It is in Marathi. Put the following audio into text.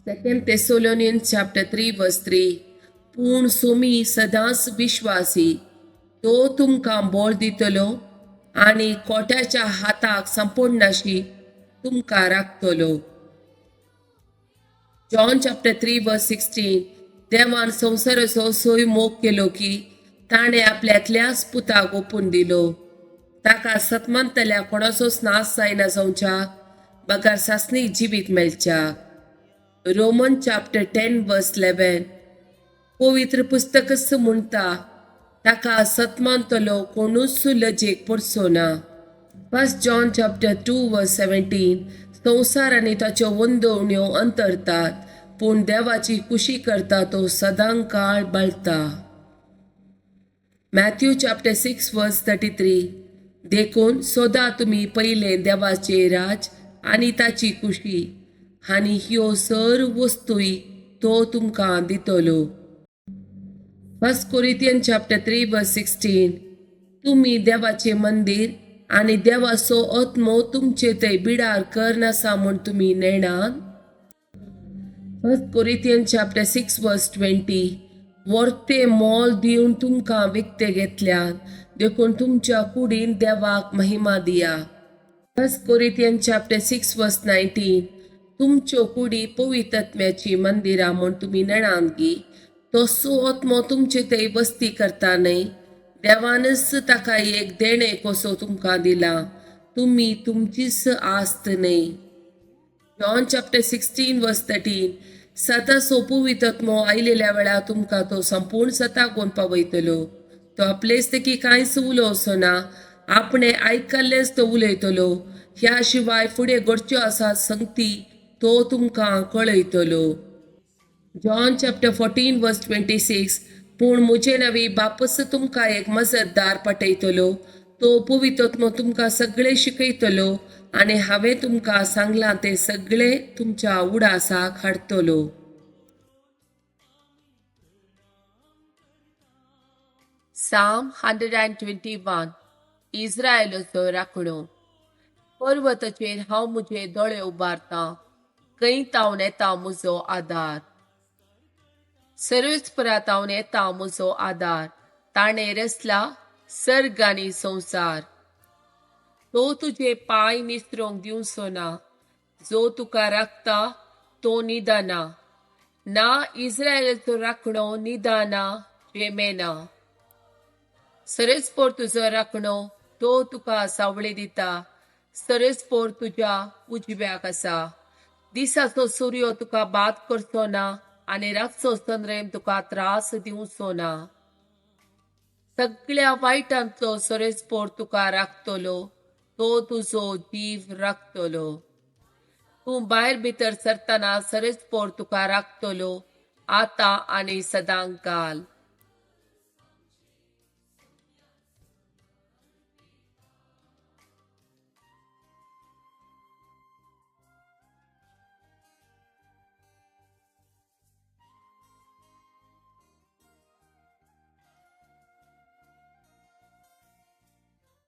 2 Thessalonians chapter 3 verse 3. पूण सोमी सदांच विश्वासी, तो तुमकां बोळ दितलो आनी कोट्याच्या हाताक संपडनाशी तुमकां राखतलो. जॉन चॅप्टर 3 वर्स 16. देवान संवसाराचो सोय मोग केलो की ताणें आपल्या एकल्याच पुताक ओपून दिलो, ताका सतमंतल्या कोणाचोच नाश जायना जावच्याक, बगार सासणी जिवीत मेळच्याक. रोमन चॅप्टर 10 वर्स 11. पवित्र पुस्तकच म्हणटा, ताका सतमंतलो कोणूच लजेक पडचो ना. 1 जॉन चॅप्टर 2 वर्स 17. संवसार आनी ताच्यो वंदवण्यो अंतरतात, पूण देवाची खुशी करता तो सदां काळ बाळता. मॅथ्यू चॅप्टर 6 वर्स 33. देखून सोदा तुमी पयले देवाचे राज आनी ताची खुशी, आनी ह्यो सर्व वस्तूय तो तुमकां दितलो. 1 Corinthians chapter 3 verse 16. तुमी देवाचे मंदिर आनी देवाचो आत्मो तुमचे थंय बिडार करनासा म्हूण तुमी नेणात. 1 Corinthians chapter 6 verse 20. वर्ते मोल दिवन तुमकां विकते घेतल्यात, देखून तुमच्या कुडीन देवाक महिमा दिया. 1 Corinthians chapter 6 verse 19. तुमच्यो कुडी पवित्रत्म्याची मंदिरा म्हूण तुमी नेणात गी, तसो आत्मो तुमचे थंय वस्ती करता न्हय. देवानच ताका एक देणे कसो तुमकां दिला, तुमी तुमचीच आस्त न्हय. जॉन चॅप्टर 16 वर्स 13. सदांचो पवित्र आत्मो आयलेल्या वेळार तुमकां तो संपूर्ण सताकोवन पावयतलो. तो आपलेच देखी कांयच उलोवचो ना, आपणे आयकल्लेच तो उलयतलो. ह्या शिवाय फुडें घडच्यो आसात संगती तो तुमकां कळयतलो. जॉन चॅप्टर 14 वर्स 26. पूण म्हजे नवी बापस तुमकां एक मजतदार पाठयतलो, तो पवित्र आत्मो तुमकां सगळे शिकयतलो आनी हांवें तुमकां सांगलां ते सगळे तुमच्या उडासाक हाडटलो. Psalm 121. इस्रायेलाचो राखणो. पर्वताचेर हांव म्हजे दोळे उबारतां, कैतावन येता म्हजो आदार. सर्वेस्परांतावन येता म्हजो आदार, ताणें रचला सर्ग आनी संवसार. तो तुजे पांय निसरूंक दिवचो ना, जो तुका राखता तो निदाना. ना इस्रायेलाचो राखणो निदाना जेमेना. सरस्पोर तुजो राखणो, तो तुका सावळी दिता, सरस्पोर तुज्या उजव्याक आसा. दिसाचो सूर्य तुका बाद करचो ना, आनी रातचो चंद्रेम तुका त्रास दिवचो ना. सगळ्या वायटांतलो सरस्पोर तुका राखतलो, तो तुजो जीव राखतलो. तूं भायर भितर सरतना सरस्पोर तुका राखतलो, आतां आनी सदां काल.